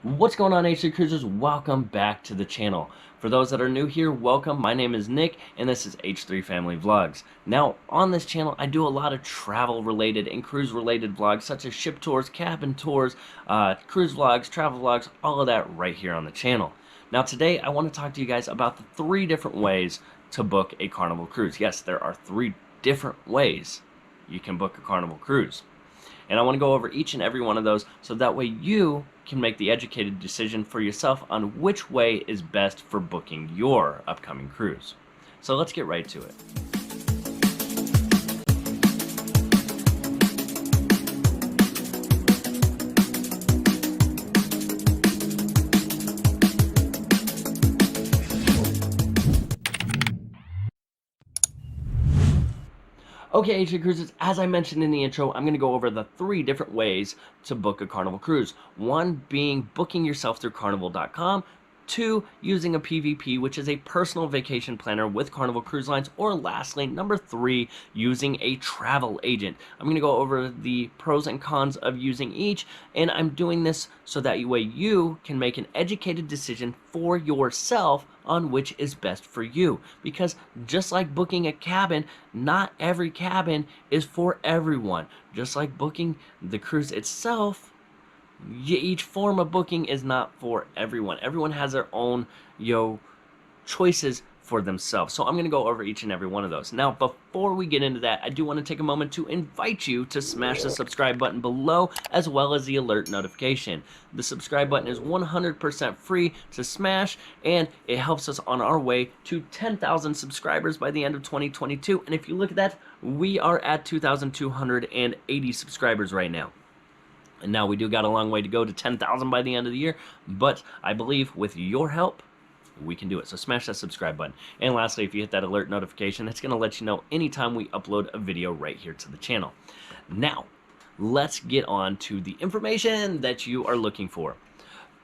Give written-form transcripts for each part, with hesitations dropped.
What's going on, H3 Cruisers? Welcome back to the channel. For those that are new here, welcome. My name is Nick, and this is H3 Family Vlogs. Now, on this channel, I do a lot of travel-related and cruise-related vlogs, such as ship tours, cabin tours, cruise vlogs, travel vlogs, all of that right here on the channel. Now, today, I want to talk to you guys about the 3 different ways to book a Carnival Cruise. Yes, there are 3 different ways you can book a Carnival Cruise. And I want to go over each and every one of those so that way you can make the educated decision for yourself on which way is best for booking your upcoming cruise. So let's get right to it. Okay, Ancient Cruises, as I mentioned in the intro, I'm going to go over the 3 different ways to book a Carnival Cruise. One being booking yourself through Carnival.com. 2, using a PVP, which is a personal vacation planner with Carnival Cruise Lines. Or lastly, number 3, using a travel agent. I'm going to go over the pros and cons of using each, and I'm doing this so that way you can make an educated decision for yourself on which is best for you. Because just like booking a cabin, not every cabin is for everyone. Just like booking the cruise itself, each form of booking is not for everyone. Everyone has their own choices for themselves. So I'm going to go over each and every one of those. Now, before we get into that, I do want to take a moment to invite you to smash the subscribe button below, as well as the alert notification. The subscribe button is 100% free to smash, and it helps us on our way to 10,000 subscribers by the end of 2022. And if you look at that, we are at 2,280 subscribers right now. And now we do got a long way to go to 10,000 by the end of the year, but I believe with your help, we can do it. So smash that subscribe button. And lastly, if you hit that alert notification, it's going to let you know anytime we upload a video right here to the channel. Now, let's get on to the information that you are looking for.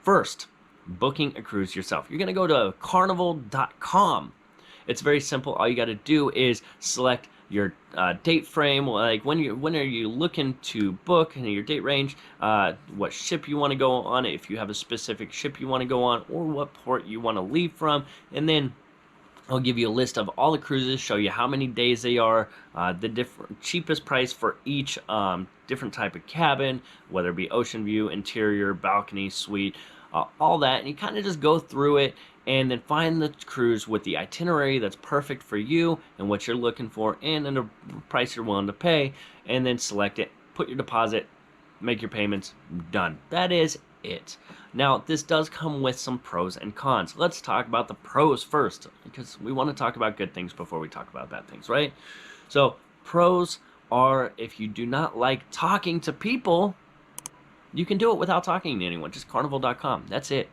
First, booking a cruise yourself. You're going to go to carnival.com. It's very simple. All you got to do is select your date frame, like when are you looking to book, and your date range, what ship you want to go on, if you have a specific ship you want to go on, or what port you want to leave from, and then I'll give you a list of all the cruises, show you how many days they are, the cheapest price for each different type of cabin, whether it be ocean view, interior, balcony, suite, all that, and you kind of just go through it and then find the cruise with the itinerary that's perfect for you and what you're looking for, and then the price you're willing to pay, and then select it, put your deposit, make your payments, done. That is it. Now, this does come with some pros and cons. Let's talk about the pros first, because we want to talk about good things before we talk about bad things, right? So, pros are, if you do not like talking to people, you can do it without talking to anyone. Just carnival.com. That's it.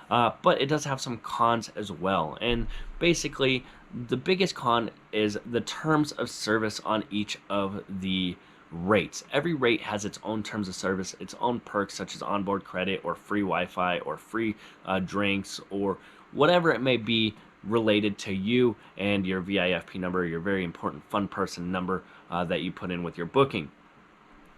But it does have some cons as well. And basically, the biggest con is the terms of service on each of the rates. Every rate has its own terms of service, its own perks, such as onboard credit or free Wi-Fi or free drinks or whatever it may be related to you and your VIFP number, your very important fun person number that you put in with your booking.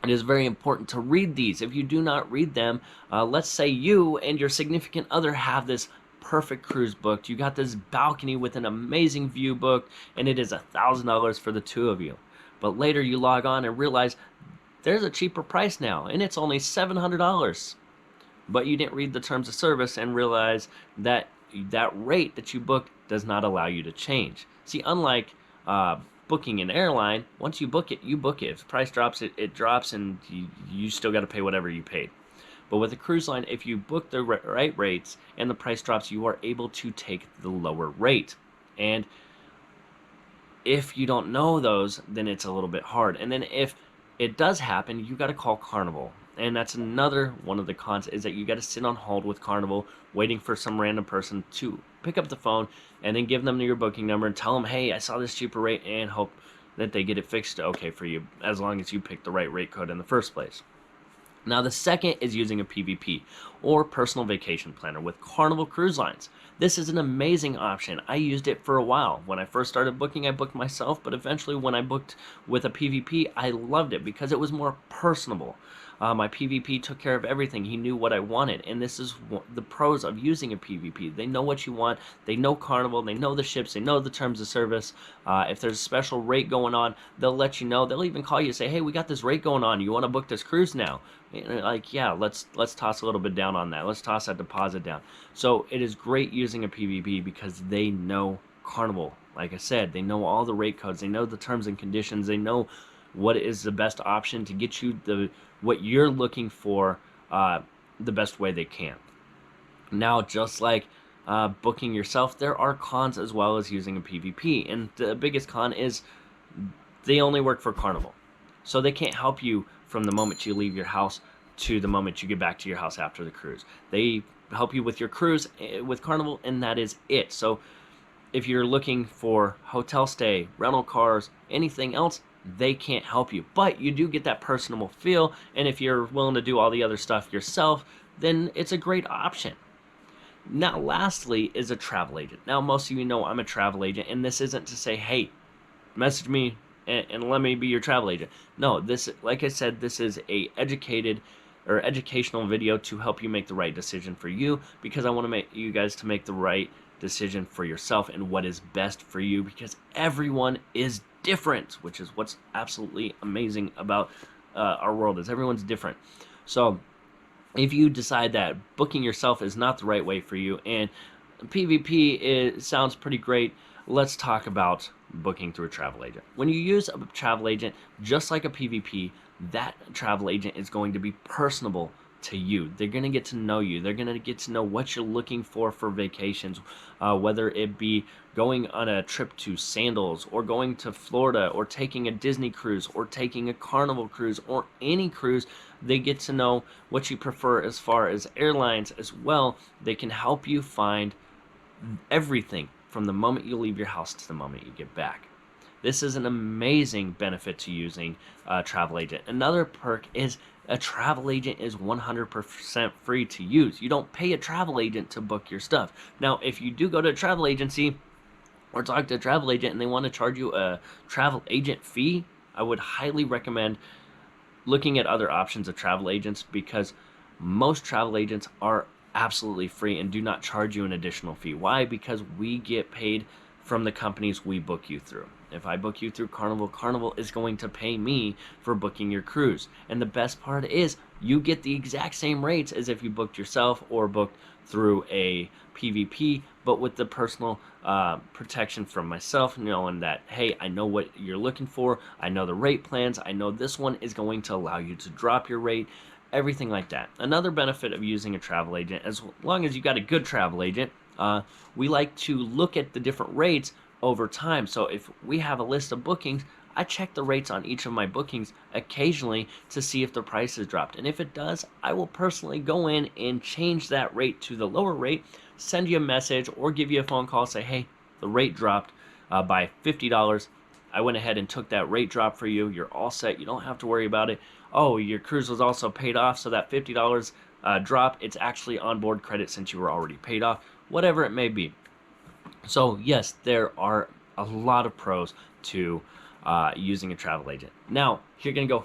It is very important to read these. If you do not read them, let's say you and your significant other have this perfect cruise booked. You got this balcony with an amazing view booked, and it is $1,000 for the 2 of you. But later you log on and realize there's a cheaper price now, and it's only $700. But you didn't read the terms of service and realize that that rate that you booked does not allow you to change. See, unlike booking an airline, once you book it, you book it. If the price drops, it drops, and you still got to pay whatever you paid. But with a cruise line, if you book the right rates and the price drops, you are able to take the lower rate. And if you don't know those, then it's a little bit hard. And then if it does happen, you got to call Carnival. And that's another one of the cons, is that you got to sit on hold with Carnival, waiting for some random person to pick up the phone and then give them your booking number and tell them, hey, I saw this cheaper rate, and hope that they get it fixed okay for you, as long as you pick the right rate code in the first place. Now, the second is using a PVP, or personal vacation planner, with Carnival Cruise Lines. This is an amazing option. I used it for a while. When I first started booking, I booked myself, but eventually when I booked with a PVP, I loved it because it was more personable. My PVP took care of everything. He knew what I wanted, and this is the pros of using a PVP. They know what you want. They know Carnival. They know the ships. They know the terms of service. If there's a special rate going on, they'll let you know. They'll even call you and say, "Hey, we got this rate going on. You want to book this cruise now?" And like, yeah, let's toss a little bit down on that. Let's toss that deposit down. So it is great using a PVP because they know Carnival. Like I said, they know all the rate codes. They know the terms and conditions. They know what is the best option to get you what you're looking for the best way they can. Now, just like booking yourself, there are cons as well as using a PVP, and the biggest con is they only work for Carnival, so they can't help you from the moment you leave your house to the moment you get back to your house after the cruise. They help you with your cruise with Carnival, and that is it. So if you're looking for hotel stay, rental cars, anything else, they can't help you. But you do get that personable feel, and if you're willing to do all the other stuff yourself, then it's a great option. Now, lastly, is a travel agent. Now, most of you know I'm a travel agent, and this isn't to say, hey, message me and let me be your travel agent. No, this, like I said, this is a educational video to help you make the right decision for you, because I want to make you guys to make the right decision for yourself and what is best for you, because everyone is different, which is what's absolutely amazing about our world, is everyone's different. So if you decide that booking yourself is not the right way for you and PvP sounds pretty great, let's talk about booking through a travel agent. When you use a travel agent, just like a PvP, that travel agent is going to be personable to you. They're going to get to know you. They're going to get to know what you're looking for vacations, whether it be going on a trip to Sandals, or going to Florida, or taking a Disney cruise, or taking a Carnival cruise, or any cruise. They get to know what you prefer as far as airlines as well. They can help you find everything from the moment you leave your house to the moment you get back. This is an amazing benefit to using a travel agent. Another perk is a travel agent is 100% free to use. You don't pay a travel agent to book your stuff. Now, if you do go to a travel agency or talk to a travel agent and they want to charge you a travel agent fee, I would highly recommend looking at other options of travel agents, because most travel agents are absolutely free and do not charge you an additional fee. Why? Because we get paid from the companies we book you through. If I book you through Carnival, Carnival is going to pay me for booking your cruise. And the best part is you get the exact same rates as if you booked yourself or booked through a PVP, but with the personal protection from myself, knowing that, hey, I know what you're looking for, I know the rate plans, I know this one is going to allow you to drop your rate, everything like that. Another benefit of using a travel agent, as long as you got a good travel agent, we like to look at the different rates over time. So if we have a list of bookings, I check the rates on each of my bookings occasionally to see if the price has dropped. And if it does, I will personally go in and change that rate to the lower rate, send you a message or give you a phone call, say, hey, the rate dropped by $50. I went ahead and took that rate drop for you. You're all set. You don't have to worry about it. Oh, your cruise was also paid off, so that $50 drop, it's actually onboard credit since you were already paid off, whatever it may be. So yes, there are a lot of pros to using a travel agent. Now, you're going to go,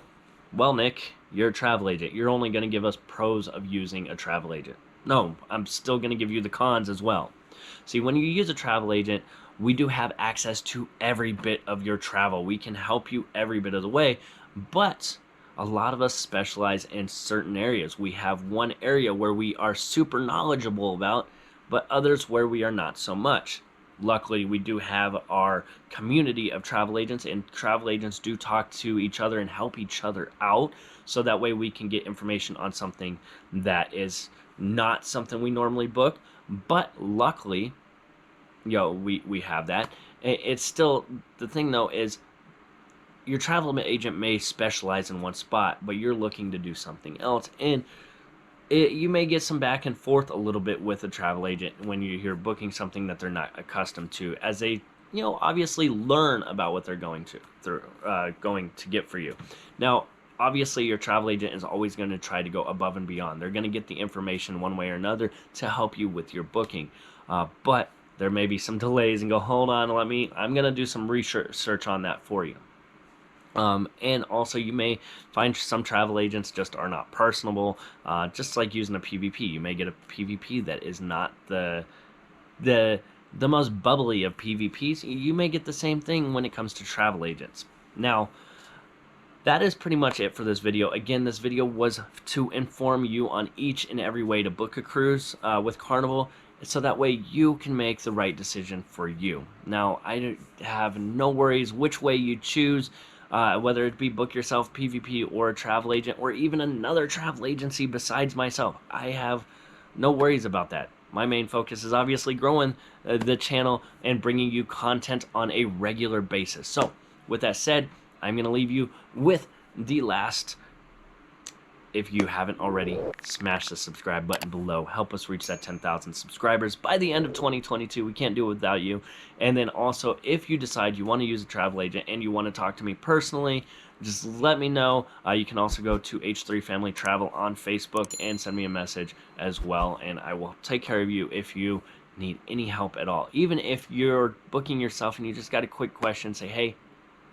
well, Nick, you're a travel agent. You're only going to give us pros of using a travel agent. No, I'm still going to give you the cons as well. See, when you use a travel agent, we do have access to every bit of your travel. We can help you every bit of the way, but a lot of us specialize in certain areas. We have one area where we are super knowledgeable about, but others where we are not so much. Luckily, we do have our community of travel agents, and travel agents do talk to each other and help each other out, so that way we can get information on something that is not something we normally book. But luckily, we have that. It's still, the thing though is, your travel agent may specialize in one spot, but you're looking to do something else, and you may get some back and forth a little bit with a travel agent when you're booking something that they're not accustomed to, as they, obviously learn about what they're going to get for you. Now, obviously, your travel agent is always going to try to go above and beyond. They're going to get the information one way or another to help you with your booking, but there may be some delays, and go, hold on, I'm going to do some research on that for you. And also, you may find some travel agents just are not personable. Just like using a PVP, you may get a PVP that is not the the most bubbly of PVPs. You may get the same thing when it comes to travel agents. Now, that is pretty much it for this video. Again, this video was to inform you on each and every way to book a cruise with Carnival, so that way you can make the right decision for you. Now, I have no worries which way you choose, whether it be book yourself, PvP, or a travel agent, or even another travel agency besides myself. I have no worries about that. My main focus is obviously growing the channel and bringing you content on a regular basis. So, with that said, I'm going to leave you with the last. If you haven't already, smash the subscribe button below. Help us reach that 10,000 subscribers by the end of 2022. We can't do it without you. And then also, if you decide you want to use a travel agent and you want to talk to me personally, just let me know. You can also go to H3 Family Travel on Facebook and send me a message as well. And I will take care of you if you need any help at all. Even if you're booking yourself and you just got a quick question, say, hey,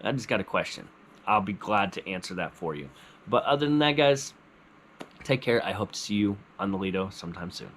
I just got a question. I'll be glad to answer that for you. But other than that, guys, take care. I hope to see you on the Lido sometime soon.